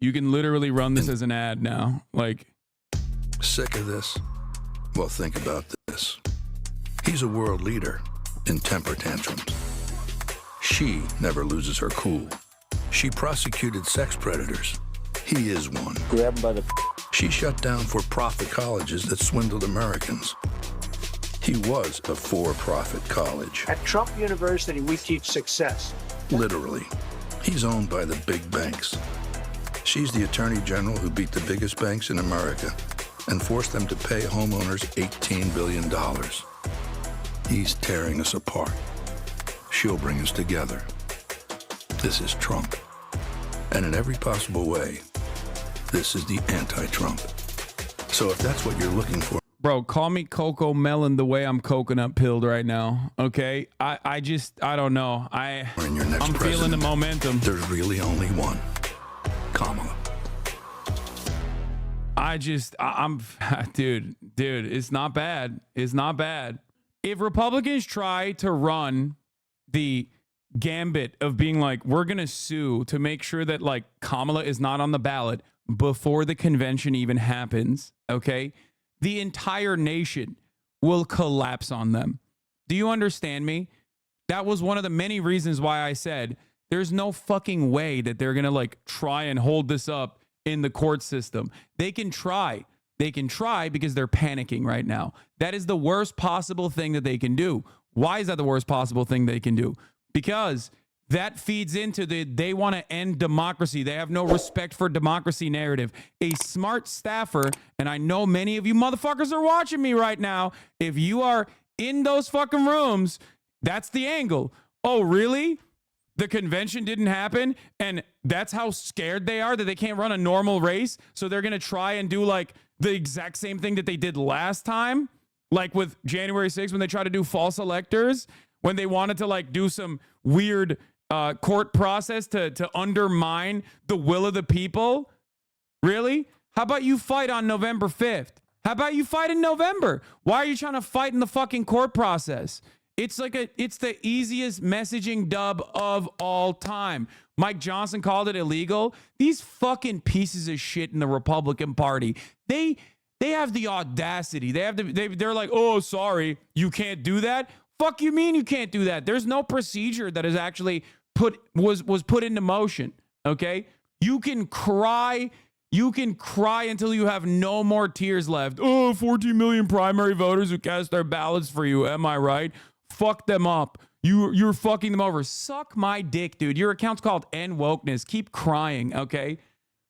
You can literally run this as an ad now. Like, sick of this? Well, think about this. He's a world leader in temper tantrums. She never loses her cool. She prosecuted sex predators. He is one. Grab him by the... She shut down for-profit colleges that swindled Americans. He was a for-profit college. At Trump University, we teach success. Literally. He's owned by the big banks. She's the attorney general who beat the biggest banks in America and forced them to pay homeowners $18 billion. He's tearing us apart. She'll bring us together. This is Trump. And in every possible way, this is the anti-Trump. So if that's what you're looking for... Bro, call me Coco Melon the way I'm coconut pilled right now, okay? I don't know. I'm feeling the momentum. There's really only one. Kamala. Dude, it's not bad. It's not bad. If Republicans try to run the gambit of being like, we're going to sue to make sure that like Kamala is not on the ballot before the convention even happens, okay? The entire nation will collapse on them. Do you understand me? That was one of the many reasons why I said there's no fucking way that they're going to like try and hold this up in the court system. They can try. They can try because they're panicking right now. That is the worst possible thing that they can do. Why is that the worst possible thing they can do? Because that feeds into they want to end democracy. They have no respect for democracy narrative. A smart staffer, and I know many of you motherfuckers are watching me right now. If you are in those fucking rooms, that's the angle. Oh, really? The convention didn't happen, and that's how scared they are that they can't run a normal race, so they're going to try and do like the exact same thing that they did last time, like with January 6th when they tried to do false electors, when they wanted to like do some weird court process to undermine the will of the people. Really? How about you fight on November 5th? How about you fight in November? Why are you trying to fight in the fucking court process? It's the easiest messaging dub of all time. Mike Johnson called it illegal. These fucking pieces of shit in the Republican Party, they have the audacity. They're like, oh, sorry, you can't do that. Fuck you mean you can't do that? There's no procedure that is actually was put into motion. Okay, you can cry until you have no more tears left. Oh, 14 million primary voters who cast their ballots for you. Am I right? Fuck them up. You're fucking them over. Suck my dick, dude. Your account's called End Wokeness. Keep crying, okay?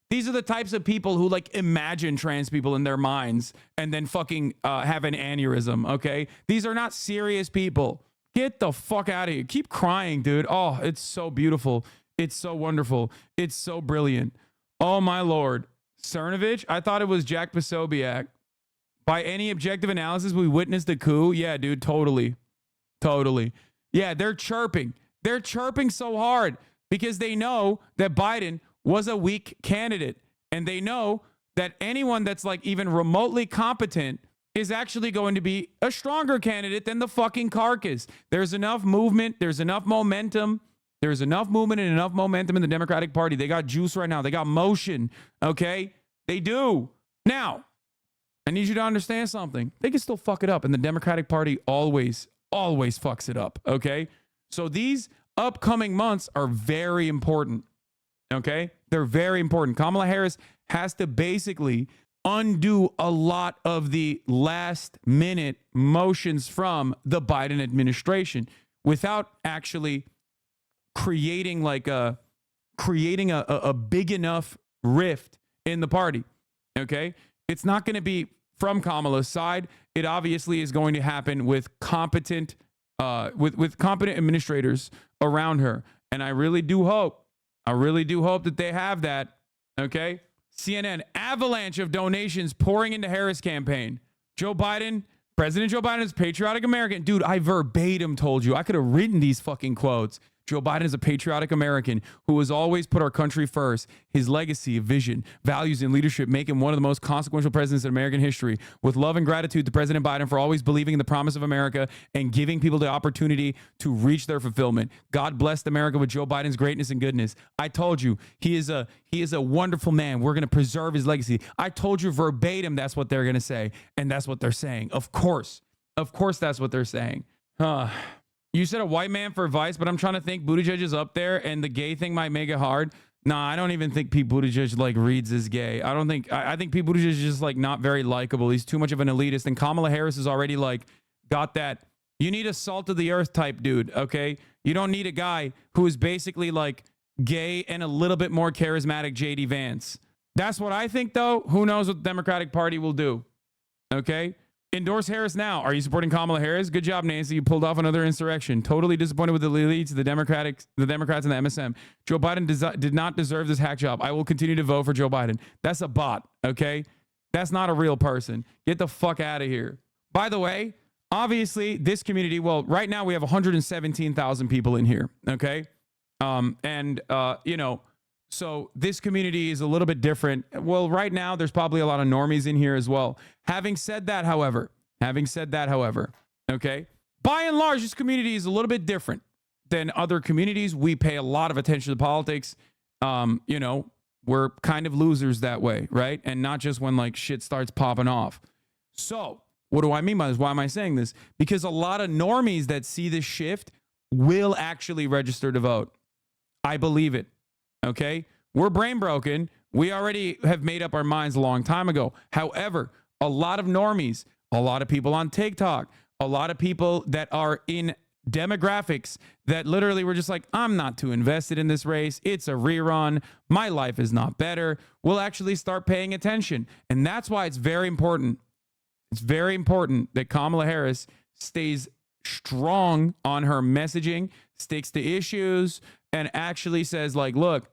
These are the types of people who like imagine trans people in their minds and then fucking have an aneurysm, okay? These are not serious people. Get the fuck out of here. Keep crying, dude. Oh, it's so beautiful. It's so wonderful. It's so brilliant. Oh, my Lord. Cernovich? I thought it was Jack Posobiec. By any objective analysis, we witnessed a coup? Yeah, dude, totally. Totally. Yeah, they're chirping. They're chirping so hard because they know that Biden was a weak candidate. And they know that anyone that's like even remotely competent is actually going to be a stronger candidate than the fucking carcass. There's enough movement. There's enough momentum. There's enough movement and enough momentum in the Democratic Party. They got juice right now. They got motion. Okay? They do. Now, I need you to understand something. They can still fuck it up. And the Democratic Party always fucks it up. Okay? So these upcoming months are very important. Okay? They're very important. Kamala Harris has to basically undo a lot of the last minute motions from the Biden administration without actually creating a big enough rift in the party. Okay? It's not going to be from Kamala's side. It obviously is going to happen with competent administrators around her. And I really do hope that they have that. Okay? CNN, avalanche of donations pouring into Harris campaign. President Joe Biden is patriotic American. Dude, I verbatim told you. I could have written these fucking quotes. Joe Biden is a patriotic American who has always put our country first. His legacy, vision, values, and leadership make him one of the most consequential presidents in American history. With love and gratitude to President Biden for always believing in the promise of America and giving people the opportunity to reach their fulfillment. God blessed America with Joe Biden's greatness and goodness. I told you, he is a wonderful man. We're going to preserve his legacy. I told you verbatim that's what they're going to say, and that's what they're saying. Of course, that's what they're saying. You said a white man for advice, but I'm trying to think. Buttigieg is up there, and the gay thing might make it hard. Nah, I don't even think Pete Buttigieg like reads as gay. I think Pete Buttigieg is just like not very likable. He's too much of an elitist, and Kamala Harris is already like got that. You need a salt of the earth type dude, okay? You don't need a guy who is basically like gay and a little bit more charismatic JD Vance. That's what I think, though. Who knows what the Democratic Party will do? Okay? Endorse Harris now. Are you supporting Kamala Harris? Good job, Nancy. You pulled off another insurrection. Totally disappointed with the elites, the Democrats, and the MSM. Joe Biden did not deserve this hack job. I will continue to vote for Joe Biden. That's a bot, okay? That's not a real person. Get the fuck out of here. By the way, obviously, this community, well, right now we have 117,000 people in here, okay? So this community is a little bit different. Well, right now, there's probably a lot of normies in here as well. Having said that, however, okay, by and large, this community is a little bit different than other communities. We pay a lot of attention to politics. We're kind of losers that way, right? And not just when like shit starts popping off. So what do I mean by this? Why am I saying this? Because a lot of normies that see this shift will actually register to vote. I believe it. Okay, we're brain broken. We already have made up our minds a long time ago. However, a lot of normies, a lot of people on TikTok, a lot of people that are in demographics that literally were just like, I'm not too invested in this race. It's a rerun. My life is not better. Will actually start paying attention. And that's why it's very important. It's very important that Kamala Harris stays strong on her messaging, sticks to issues, and actually says like, look,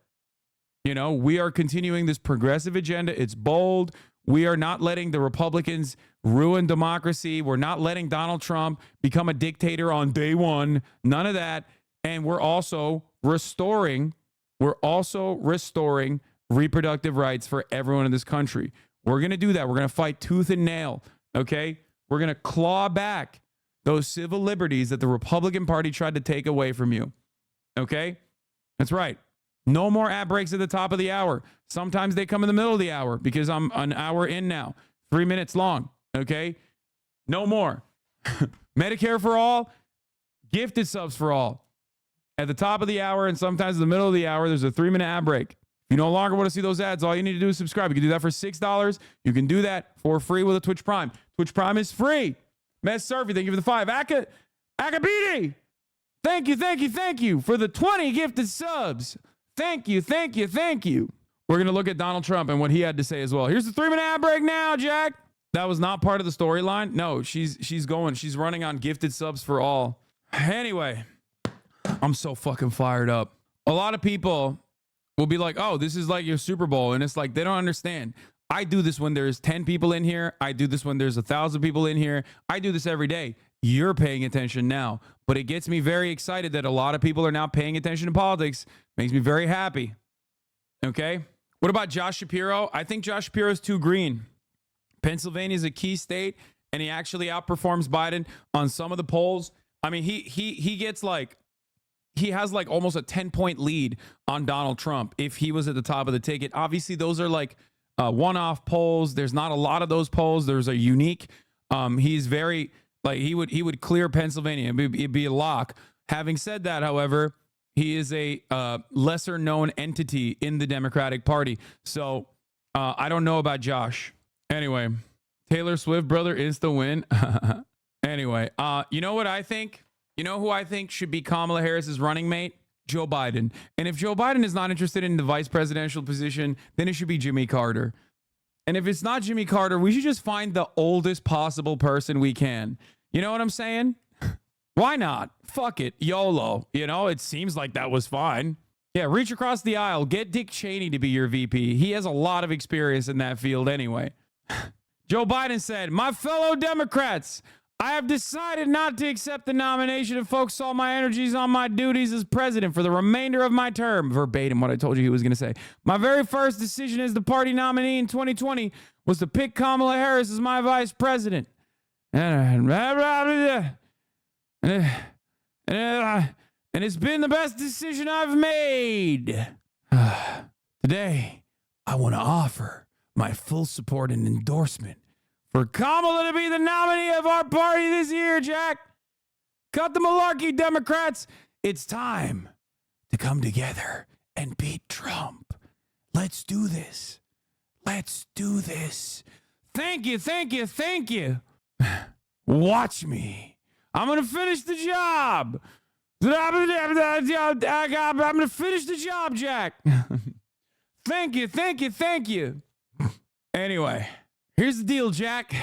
we are continuing this progressive agenda. It's bold. We are not letting the Republicans ruin democracy. We're not letting Donald Trump become a dictator on day one. None of that. And we're also restoring reproductive rights for everyone in this country. We're going to do that. We're going to fight tooth and nail. Okay. We're going to claw back those civil liberties that the Republican Party tried to take away from you. Okay. That's right. No more ad breaks at the top of the hour. Sometimes they come in the middle of the hour because I'm an hour in now, 3 minutes long. Okay. No more. Medicare for all, gifted subs for all. At the top of the hour and sometimes in the middle of the hour, there's a 3-minute ad break. If you no longer want to see those ads, all you need to do is subscribe. You can do that for $6. You can do that for free with a Twitch Prime. Twitch Prime is free. Mess Surfy, thank you for the 5. Akabidi, thank you for the 20 gifted subs. Thank you. We're going to look at Donald Trump and what he had to say as well. Here's the 3-minute ad break now, Jack. That was not part of the storyline. No, she's running on gifted subs for all. Anyway, I'm so fucking fired up. A lot of people will be like, oh, this is like your Super Bowl. And it's like, they don't understand. I do this when there's 10 people in here. I do this when there's 1,000 people in here. I do this every day. You're paying attention now, but it gets me very excited that a lot of people are now paying attention to politics. Makes me very happy. Okay. What about Josh Shapiro? I think Josh Shapiro is too green. Pennsylvania is a key state, and he actually outperforms Biden on some of the polls. I mean, he gets like, he has like almost a 10-point lead on Donald Trump if he was at the top of the ticket. Obviously, those are like one-off polls. There's not a lot of those polls. There's a unique. He's very like he would clear Pennsylvania. It'd be a lock. Having said that, however, he is a lesser known entity in the Democratic Party. So I don't know about Josh. Anyway, Taylor Swift, brother, is the win. Anyway, you know what I think? You know who I think should be Kamala Harris's running mate? Joe Biden. And if Joe Biden is not interested in the vice presidential position, then it should be Jimmy Carter. And if it's not Jimmy Carter, we should just find the oldest possible person we can. You know what I'm saying? Why not? Fuck it. YOLO. You know, it seems like that was fine. Yeah, reach across the aisle. Get Dick Cheney to be your VP. He has a lot of experience in that field anyway. Joe Biden said, my fellow Democrats, I have decided not to accept the nomination and focus all my energies on my duties as president for the remainder of my term. Verbatim what I told you he was going to say. My very first decision as the party nominee in 2020 was to pick Kamala Harris as my vice president. And it's been the best decision I've made. Today, I want to offer my full support and endorsement for Kamala to be the nominee of our party this year, Jack. Cut the malarkey, Democrats. It's time to come together and beat Trump. Let's do this. Let's do this. Thank you, thank you, thank you. Watch me. I'm going to finish the job. I'm going to finish the job, Jack. Thank you, thank you, thank you. Anyway. Here's the deal, Jack.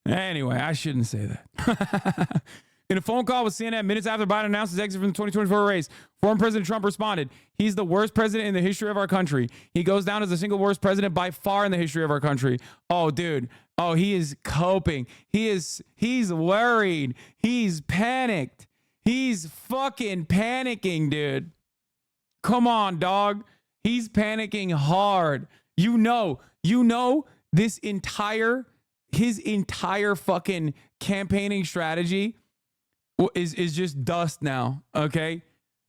Anyway, I shouldn't say that. In a phone call with CNN minutes after Biden announced his exit from the 2024 race, former President Trump responded, "He's the worst president in the history of our country. He goes down as the single worst president by far in the history of our country." Oh, dude. Oh, he is coping. He's worried. He's panicked. He's fucking panicking, dude. Come on, dog. He's panicking hard. You know, his entire fucking campaigning strategy is just dust now, okay?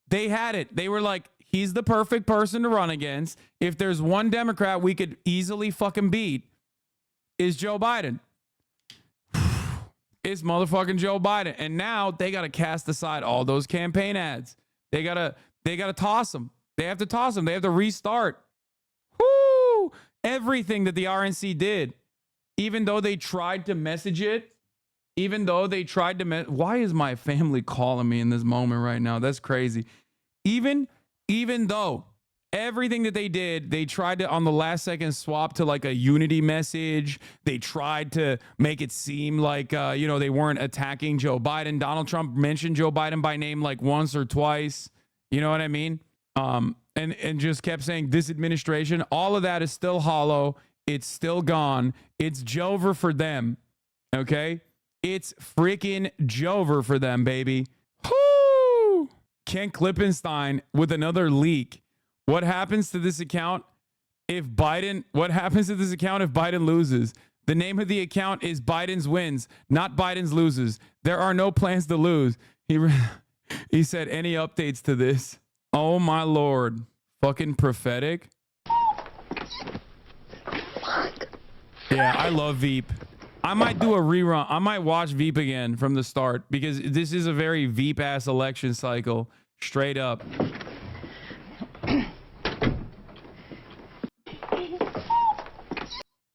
They had it. They were like, he's the perfect person to run against. If there's one Democrat we could easily fucking beat, is Joe Biden. It's motherfucking Joe Biden. And now they got to cast aside all those campaign ads. They got to toss them. They have to toss them. They have to restart. Woo! Everything that the RNC did, even though they tried to message it, why is my family calling me in this moment right now? That's crazy. Even though everything that they did, they tried to on the last second swap to like a unity message. They tried to make it seem like they weren't attacking Joe Biden. Donald Trump mentioned Joe Biden by name like once or twice. You know what I mean? And just kept saying this administration, all of that is still hollow. It's still gone. It's Jover for them. Okay? It's freaking Jover for them, baby. Whoo! Ken Klippenstein with another leak. What happens to this account if Biden loses? The name of the account is Biden's wins, not Biden's loses. There are no plans to lose. He said, any updates to this? Oh my Lord. Fucking prophetic. Fuck. Yeah, I love Veep. I might do a rerun. I might watch Veep again from the start because this is a very Veep ass election cycle. Straight up.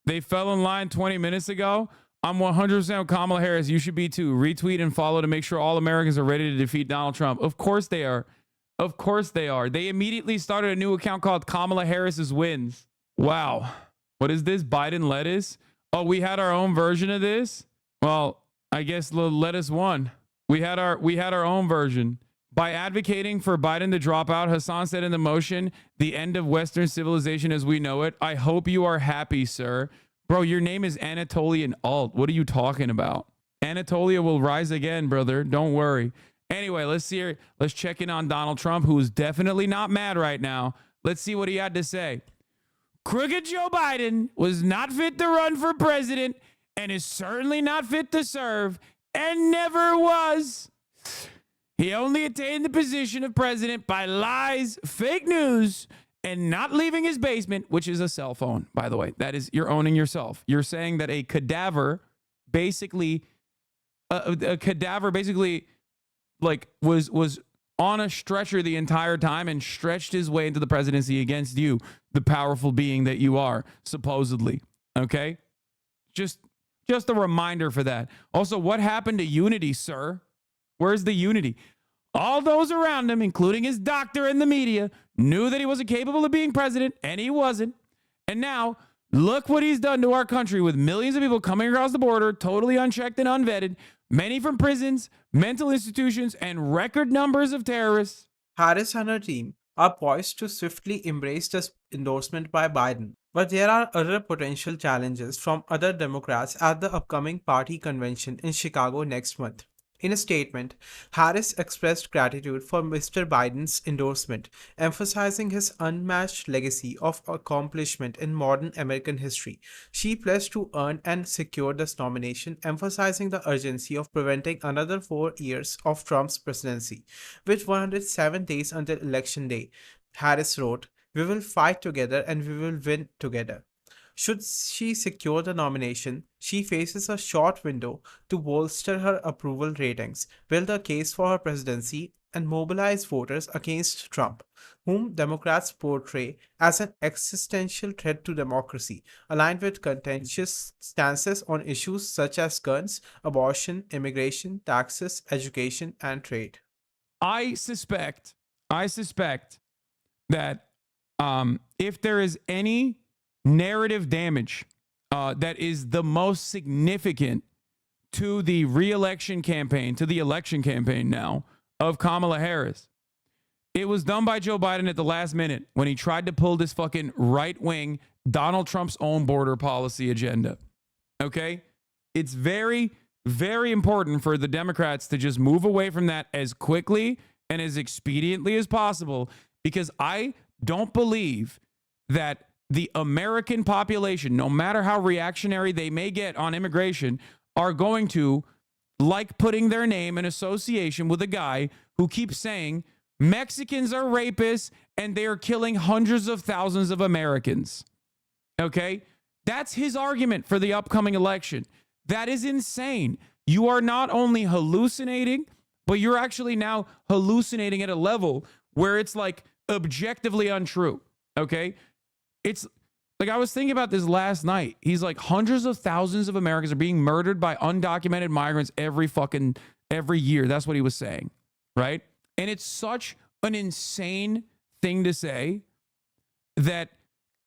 They fell in line 20 minutes ago. I'm 100% Kamala Harris. You should be too. Retweet and follow to make sure all Americans are ready to defeat Donald Trump. Of course they are. Of course they are. They immediately started a new account called Kamala Harris's Wins. Wow. What is this? Biden lettuce? Oh, we had our own version of this? Well, I guess the lettuce won. We had our own version. By advocating for Biden to drop out, Hasan said in the motion, the end of Western civilization as we know it. I hope you are happy, sir. Bro, your name is Anatolian Alt. What are you talking about? Anatolia will rise again, brother. Don't worry. Anyway, let's check in on Donald Trump, who is definitely not mad right now. Let's see what he had to say. Crooked Joe Biden was not fit to run for president and is certainly not fit to serve and never was. He only attained the position of president by lies, fake news, and not leaving his basement, which is a cell phone, by the way. That is, you're owning yourself. You're saying that a cadaver basically like was on a stretcher the entire time and stretched his way into the presidency against you, the powerful being that you are, supposedly. Okay? Just a reminder for that. Also, what happened to unity, sir? Where's the unity? All those around him, including his doctor and the media, knew that he wasn't capable of being president, and he wasn't. And now, look what he's done to our country with millions of people coming across the border, totally unchecked and unvetted, many from prisons, mental institutions, and record numbers of terrorists. Harris and her team are poised to swiftly embrace the endorsement by Biden. But there are other potential challenges from other Democrats at the upcoming party convention in Chicago next month. In a statement, Harris expressed gratitude for Mr. Biden's endorsement, emphasizing his unmatched legacy of accomplishment in modern American history. She pledged to earn and secure this nomination, emphasizing the urgency of preventing another 4 years of Trump's presidency. With 107 days until Election Day, Harris wrote, "We will fight together and we will win together." Should she secure the nomination, she faces a short window to bolster her approval ratings, build a case for her presidency, and mobilize voters against Trump, whom Democrats portray as an existential threat to democracy, aligned with contentious stances on issues such as guns, abortion, immigration, taxes, education, and trade. I suspect that if there is any narrative damage that is the most significant to the re-election campaign, to the election campaign now of Kamala Harris, it was done by Joe Biden at the last minute when he tried to pull this fucking right-wing Donald Trump's own border policy agenda. Okay? It's very, very important for the Democrats to just move away from that as quickly and as expediently as possible, because I don't believe that the American population, no matter how reactionary they may get on immigration, are going to like putting their name in association with a guy who keeps saying Mexicans are rapists and they are killing hundreds of thousands of Americans. Okay? That's his argument for the upcoming election. That is insane. You are not only hallucinating, but you're actually now hallucinating at a level where it's like objectively untrue. Okay? It's like, I was thinking about this last night. He's like, hundreds of thousands of Americans are being murdered by undocumented migrants every year. That's what he was saying, right? And it's such an insane thing to say that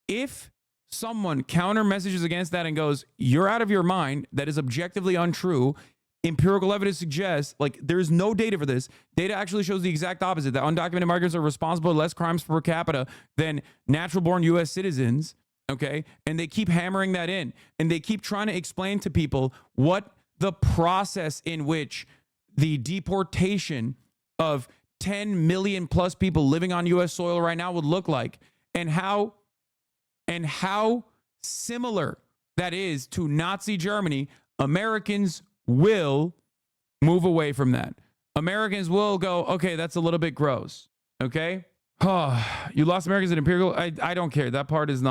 if someone counter messages against that and goes, "You're out of your mind, that is objectively untrue," empirical evidence suggests, like, there's no data for this. Data actually shows the exact opposite, that undocumented migrants are responsible for less crimes per capita than natural born U.S. citizens. Okay. And they keep hammering that in, and they keep trying to explain to people what the process in which the deportation of 10 million plus people living on U.S. soil right now would look like, and how similar that is to Nazi Germany. Americans will move away from that. Americans will go, okay, that's a little bit gross. Okay. You lost Americans in imperial. I don't care. That part is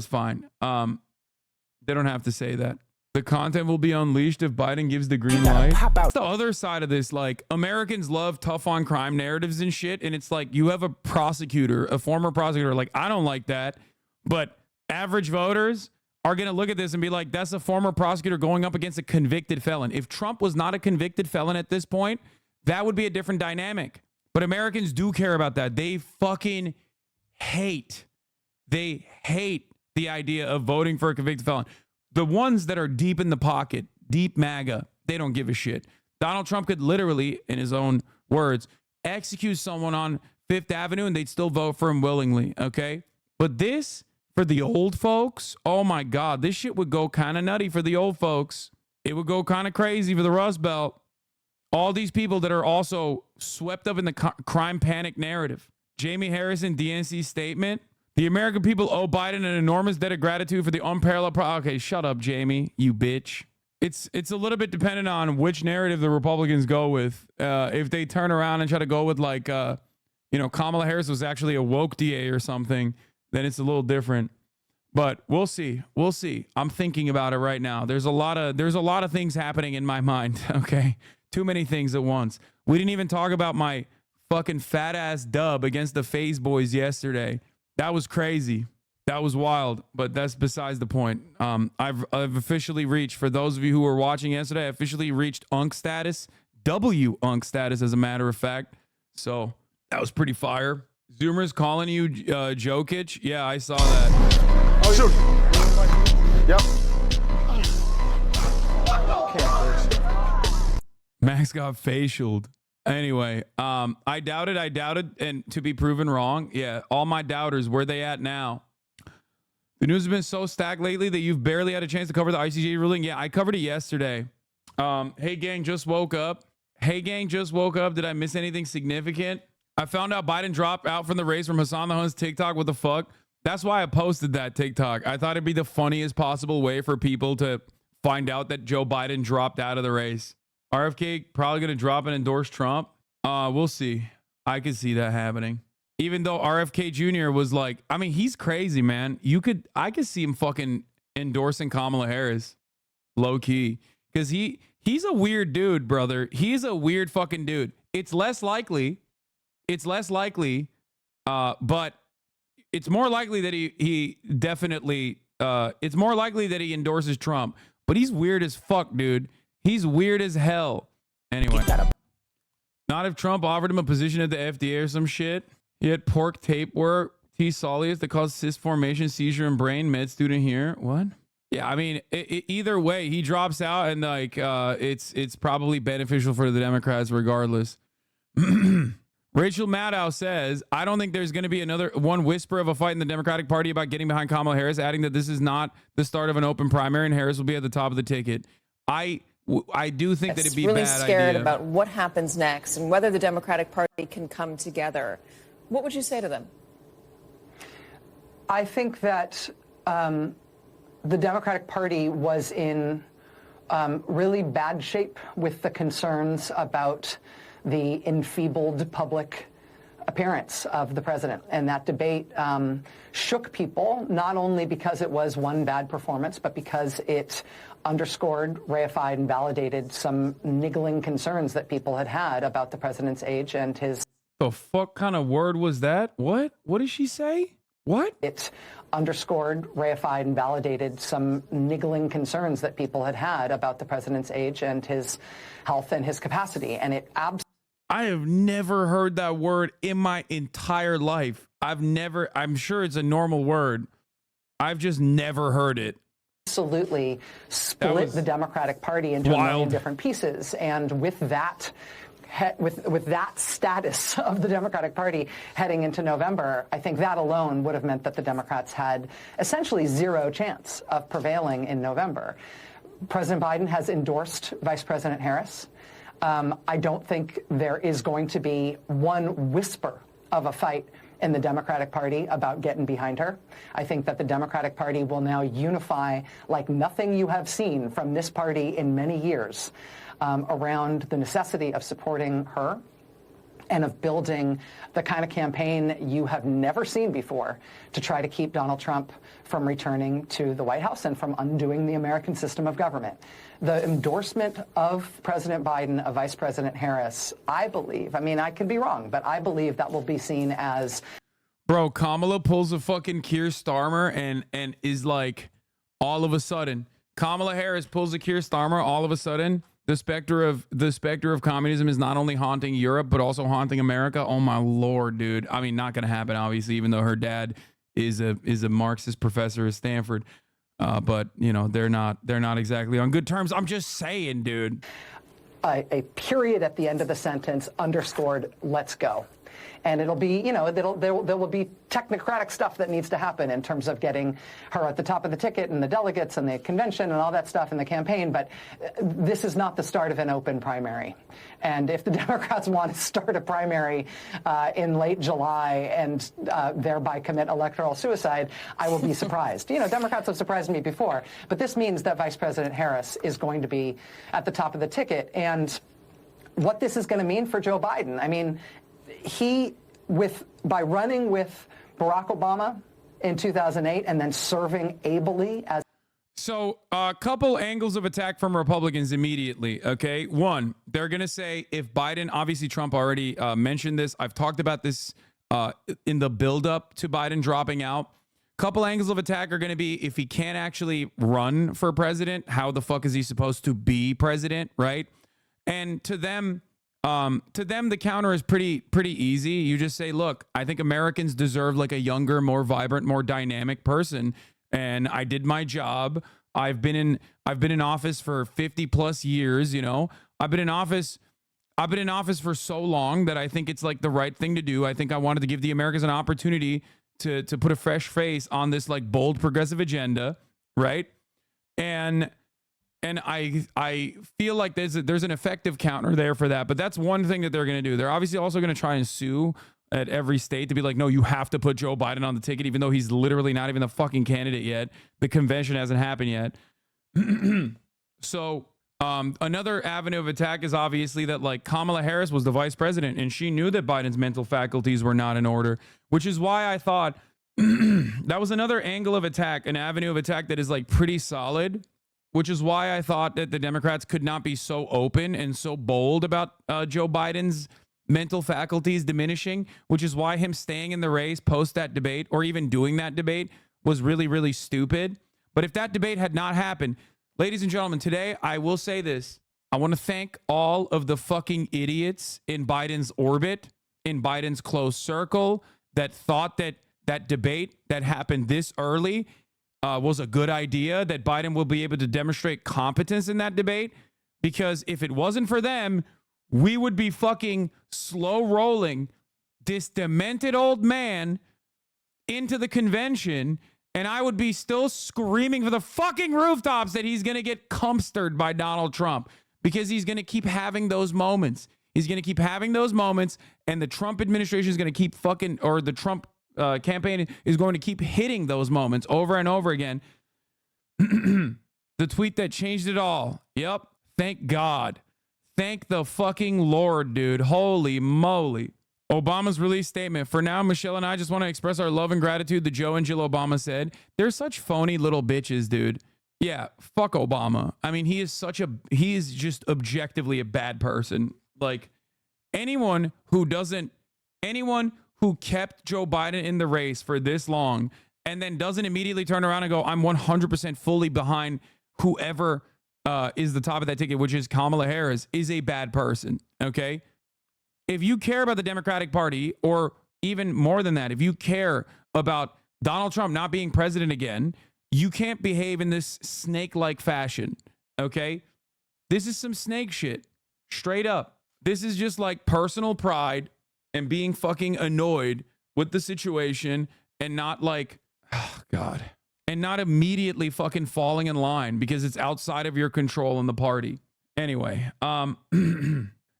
fine. They don't have to say that. The content will be unleashed if Biden gives the green light. The other side of this, like, Americans love tough on crime narratives and shit. And it's like, you have a prosecutor, a former prosecutor, like, I don't like that. But average voters are going to look at this and be like, that's a former prosecutor going up against a convicted felon. If Trump was not a convicted felon at this point, that would be a different dynamic. But Americans do care about that. They fucking hate the idea of voting for a convicted felon. The ones that are deep in the pocket, deep MAGA, they don't give a shit. Donald Trump could literally, in his own words, execute someone on Fifth Avenue and they'd still vote for him willingly, okay? But this, for the old folks, oh my God, this shit would go kind of nutty for the old folks. It would go kind of crazy for the Rust Belt. All these people that are also swept up in the crime panic narrative. Jamie Harrison, DNC statement. The American people owe Biden an enormous debt of gratitude for the unparalleled. Okay, shut up, Jamie, you bitch. It's a little bit dependent on which narrative the Republicans go with. If they turn around and try to go with, like, Kamala Harris was actually a woke DA or something, then it's a little different. But we'll see. We'll see. I'm thinking about it right now. There's a lot of things happening in my mind. Okay. Too many things at once. We didn't even talk about my fucking fat ass dub against the FaZe boys yesterday. That was crazy. That was wild, but that's besides the point. I've officially reached, for those of you who were watching yesterday, I officially reached UNC status, UNC status, as a matter of fact. So that was pretty fire. Zoomers calling you Jokic. Yeah, I saw that. Oh, shoot. Yep. Max got facialed. Anyway, I doubted, and to be proven wrong. Yeah, all my doubters, where they at now? The news has been so stacked lately that you've barely had a chance to cover the ICJ ruling. Yeah, I covered it yesterday. Hey gang, just woke up. Did I miss anything significant? I found out Biden dropped out from the race from Hassan the Hunt's TikTok. What the fuck? That's why I posted that TikTok. I thought it'd be the funniest possible way for people to find out that Joe Biden dropped out of the race. RFK probably going to drop and endorse Trump. We'll see. I could see that happening. Even though RFK Jr. was like, I mean, he's crazy, man. I could see him fucking endorsing Kamala Harris, low key, because he's a weird dude, brother. He's a weird fucking dude. It's less likely, but it's more likely that he definitely. It's more likely that he endorses Trump. But he's weird as fuck, dude. He's weird as hell. Anyway, not if Trump offered him a position at the FDA or some shit. He had pork tapeworm T. soleus that caused cyst formation, seizure, and brain. Med student here. What? Yeah, I mean, either way, he drops out, and like, it's probably beneficial for the Democrats regardless. Rachel Maddow says, I don't think there's going to be another one whisper of a fight in the Democratic Party about getting behind Kamala Harris, adding that this is not the start of an open primary and Harris will be at the top of the ticket. I do think that it'd be really a bad scared idea. about what happens next and whether the Democratic Party can come together. What would you say to them? I think that the Democratic Party was in really bad shape with the concerns about the enfeebled public appearance of the president. And that debate shook people, not only because it was one bad performance, but because it underscored, reified, and validated some niggling concerns that people had had about the president's age and his... The fuck kind of word was that? What? What did she say? What? It underscored, reified, and validated some niggling concerns that people had had about the president's age and his health and his capacity. And it I have never heard that word in my entire life. I'm sure it's a normal word. I've just never heard it. Absolutely split the Democratic Party into a million different pieces. And with that, with that status of the Democratic Party heading into November, I think that alone would have meant that the Democrats had essentially zero chance of prevailing in November. President Biden has endorsed Vice President Harris. I don't think there is going to be one whisper of a fight in the Democratic Party about getting behind her. I think that the Democratic Party will now unify like nothing you have seen from this party in many years around the necessity of supporting her and of building the kind of campaign you have never seen before to try to keep Donald Trump from returning to the White House and from undoing the American system of government. The endorsement of President Biden of Vice President Harris, I believe, I mean, I could be wrong, but I believe that will be seen as... Bro, Kamala pulls a fucking Keir Starmer and is like, all of a sudden, Kamala Harris pulls a Keir Starmer, all of a sudden, the specter of communism is not only haunting Europe, but also haunting America. Oh my Lord, dude. I mean, not going to happen, obviously, even though her dad is a Marxist professor at Stanford. But, you know, they're not exactly on good terms. I'm just saying, dude. A period at the end of the sentence underscored, let's go. And it'll be, you know, there will be technocratic stuff that needs to happen in terms of getting her at the top of the ticket and the delegates and the convention and all that stuff in the campaign. But this is not the start of an open primary. And if the Democrats want to start a primary in late July and thereby commit electoral suicide, I will be surprised. You know, Democrats have surprised me before. But this means that Vice President Harris is going to be at the top of the ticket. And what this is going to mean for Joe Biden, I mean, by running with Barack Obama in 2008 and then serving ably as... So a couple angles of attack from Republicans immediately, okay? One, they're going to say if Biden, obviously Trump already mentioned this. I've talked about this in the buildup to Biden dropping out. Couple angles of attack are going to be if he can't actually run for president, how the fuck is he supposed to be president, right? And to them, the counter is pretty easy. You just say, look, I think Americans deserve like a younger, more vibrant, more dynamic person. And I did my job. I've been in office for 50 plus years. You know, I've been in office I've been in office for so long that I think it's like the right thing to do. I think I wanted to give the Americans an opportunity to put a fresh face on this like bold progressive agenda, right? And I feel like there's an effective counter there for that. But that's one thing that they're going to do. They're obviously also going to try and sue at every state to be like, no, you have to put Joe Biden on the ticket, even though he's literally not even the fucking candidate yet. The convention hasn't happened yet. So another avenue of attack is obviously that like Kamala Harris was the vice president and she knew that Biden's mental faculties were not in order, which is why I thought that was another angle of attack, an avenue of attack that is like pretty solid, which is why I thought that the Democrats could not be so open and so bold about Joe Biden's mental faculties diminishing, which is why him staying in the race post that debate or even doing that debate was really, really stupid. But if that debate had not happened, ladies and gentlemen, today I will say this. I want to thank all of the fucking idiots in Biden's orbit, in Biden's close circle, that thought that that debate that happened this early was a good idea, that Biden will be able to demonstrate competence in that debate. Because if it wasn't for them, we would be fucking slow rolling this demented old man into the convention, and I would be still screaming for the fucking rooftops that he's going to get cumpstered by Donald Trump, because he's going to keep having those moments. He's going to keep having those moments, and the Trump administration is going to keep fucking, or the Trump campaign is going to keep hitting those moments over and over again. The tweet that changed it all. Yep. Thank God. Thank the fucking Lord, dude. Holy moly. Obama's release statement. For now, Michelle and I just want to express our love and gratitude to Joe and Jill Obama said. They're such phony little bitches, dude. Yeah, fuck Obama. I mean, he is just objectively a bad person. Like, anyone who kept Joe Biden in the race for this long and then doesn't immediately turn around and go, I'm 100% fully behind whoever is the top of that ticket, which is Kamala Harris, is a bad person, okay? If you care about the Democratic Party, or even more than that, if you care about Donald Trump not being president again, you can't behave in this snake-like fashion, okay? This is some snake shit, straight up. This is just like personal pride and being fucking annoyed with the situation and not like, oh God, and not immediately fucking falling in line because it's outside of your control in the party. Anyway,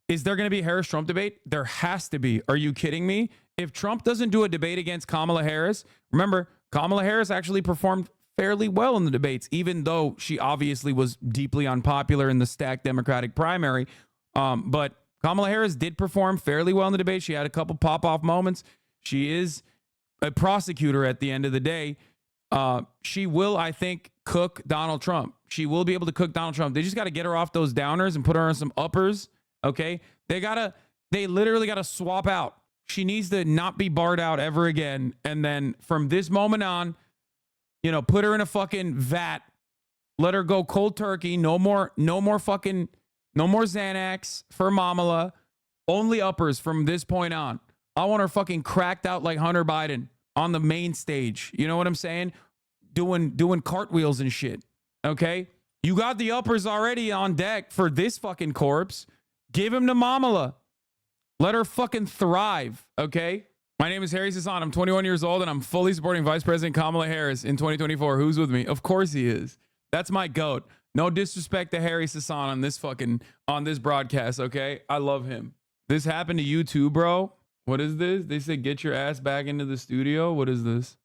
is there going to be a Harris-Trump debate? There has to be. Are you kidding me? If Trump doesn't do a debate against Kamala Harris, remember, Kamala Harris actually performed fairly well in the debates, even though she obviously was deeply unpopular in the stacked Democratic primary. But Kamala Harris did perform fairly well in the debate. She had a couple pop-off moments. She is a prosecutor at the end of the day. She will, I think, cook Donald Trump. She will be able to cook Donald Trump. They just got to get her off those downers and put her on some uppers. Okay. They literally got to swap out. She needs to not be barred out ever again. And then from this moment on, put her in a fucking vat, let her go cold turkey. No more Xanax for Kamala. Only uppers from this point on. I want her fucking cracked out like Hunter Biden on the main stage. You know what I'm saying? Doing cartwheels and shit. Okay? You got the uppers already on deck for this fucking corpse. Give him to Kamala. Let her fucking thrive. Okay? My name is Hasan. I'm 21 years old and I'm fully supporting Vice President Kamala Harris in 2024. Who's with me? Of course he is. That's my goat. No disrespect to Harry Hassan on this broadcast, okay? I love him. This happened to you too, bro. What is this? They said get your ass back into the studio. What is this?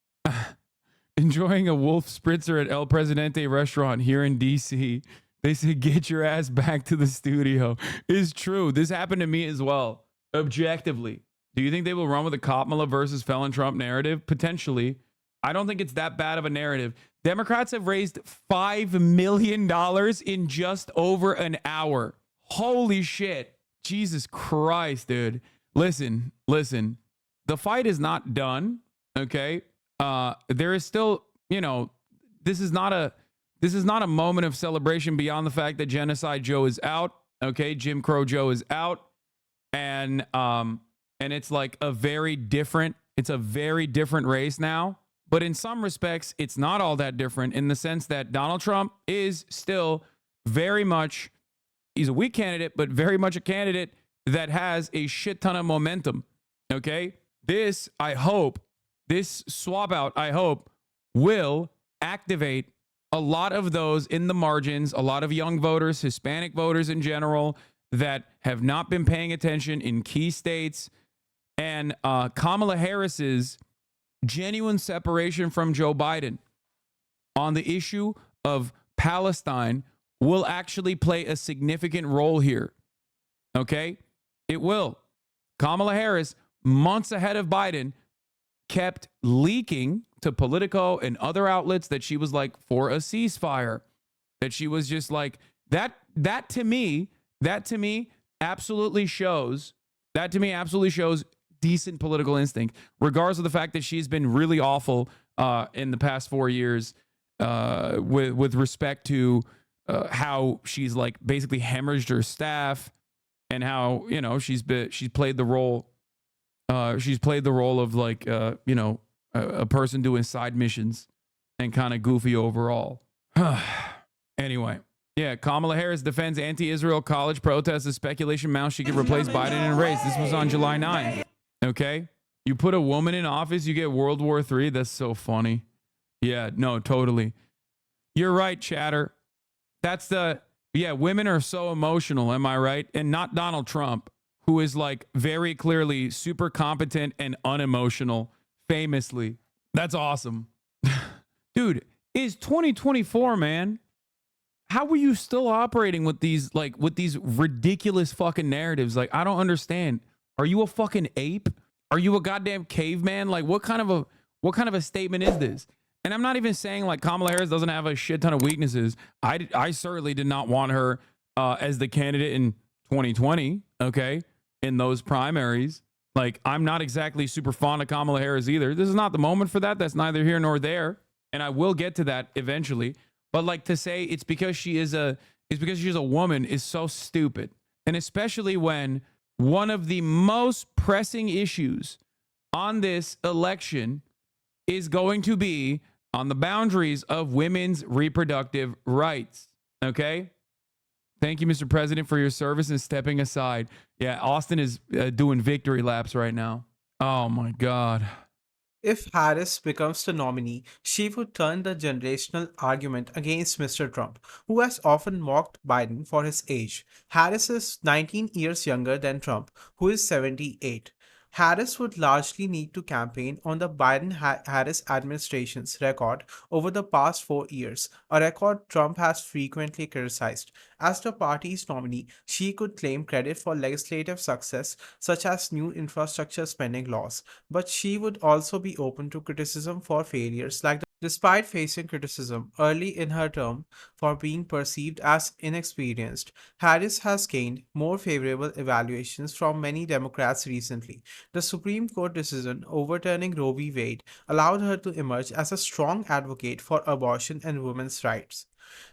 Enjoying a wolf spritzer at El Presidente restaurant here in DC. They said get your ass back to the studio. It's true. This happened to me as well. Objectively. Do you think they will run with a Kamala versus felon Trump narrative? Potentially. I don't think it's that bad of a narrative. Democrats have raised $5 million in just over an hour. Holy shit. Jesus Christ, dude. Listen. The fight is not done, okay? There is still, this is not a moment of celebration beyond the fact that Genocide Joe is out, okay? Jim Crow Joe is out. And it's like a very different race now. But in some respects, it's not all that different in the sense that Donald Trump is still very much, he's a weak candidate, but very much a candidate that has a shit ton of momentum. Okay? This, I hope, this swap out, I hope, will activate a lot of those in the margins, a lot of young voters, Hispanic voters in general, that have not been paying attention in key states. And Kamala Harris's genuine separation from Joe Biden on the issue of Palestine will actually play a significant role here. Okay? It will. Kamala Harris, months ahead of Biden, kept leaking to Politico and other outlets that she was like for a ceasefire, that she was just like that to me absolutely shows decent political instinct, regardless of the fact that she's been really awful in the past 4 years with respect to how she's like basically hemorrhaged her staff, and how, you know, she's played the role of like a person doing side missions and kind of goofy overall. Anyway, yeah, Kamala Harris defends anti-Israel college protests as speculation mounts she could replace Biden in a race. This was on July 9th. Okay, you put a woman in office, you get World War III. That's so funny. Yeah, no, totally. You're right, chatter. Women are so emotional, am I right? And not Donald Trump, who is like very clearly super competent and unemotional, famously. That's awesome. Dude, it's 2024, man. How are you still operating with these ridiculous fucking narratives? Like, I don't understand. Are you a fucking ape? Are you a goddamn caveman? Like, what kind of a statement is this? And I'm not even saying like Kamala Harris doesn't have a shit ton of weaknesses. I certainly did not want her as the candidate in 2020, okay, in those primaries. Like, I'm not exactly super fond of Kamala Harris either. This is not the moment for that. That's neither here nor there. And I will get to that eventually. But like, to say it's because she's a woman is so stupid. And especially when one of the most pressing issues on this election is going to be on the boundaries of women's reproductive rights. Okay? Thank you, Mr. President, for your service and stepping aside. Yeah, Austin is doing victory laps right now. Oh my God. If Harris becomes the nominee, she would turn the generational argument against Mr. Trump, who has often mocked Biden for his age. Harris is 19 years younger than Trump, who is 78. Harris would largely need to campaign on the Biden-Harris administration's record over the past 4 years, a record Trump has frequently criticized. As the party's nominee, she could claim credit for legislative success such as new infrastructure spending laws, but she would also be open to criticism for failures like despite facing criticism early in her term for being perceived as inexperienced, Harris has gained more favorable evaluations from many Democrats recently. The Supreme Court decision overturning Roe v. Wade allowed her to emerge as a strong advocate for abortion and women's rights.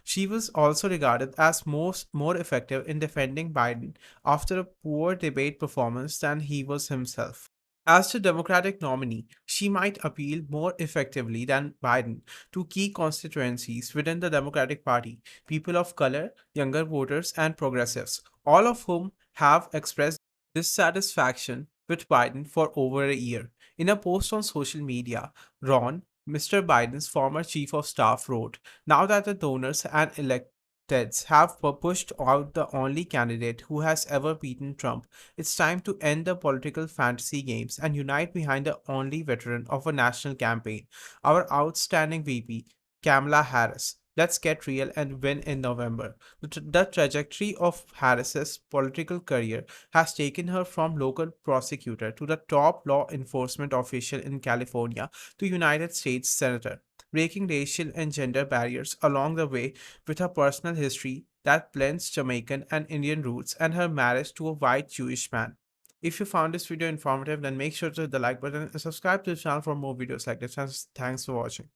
She was also regarded as more effective in defending Biden after a poor debate performance than he was himself. As the Democratic nominee, she might appeal more effectively than Biden to key constituencies within the Democratic Party, people of color, younger voters, and progressives, all of whom have expressed dissatisfaction with Biden for over a year. In a post on social media, Ron, Mr. Biden's former chief of staff, wrote, "Now that the donors and electeds have pushed out the only candidate who has ever beaten Trump, it's time to end the political fantasy games and unite behind the only veteran of a national campaign, our outstanding VP, Kamala Harris. Let's get real and win in November." The trajectory of Harris's political career has taken her from local prosecutor to the top law enforcement official in California to United States Senator, breaking racial and gender barriers along the way with her personal history that blends Jamaican and Indian roots and her marriage to a white Jewish man. If you found this video informative, then make sure to hit the like button and subscribe to the channel for more videos like this. Thanks for watching.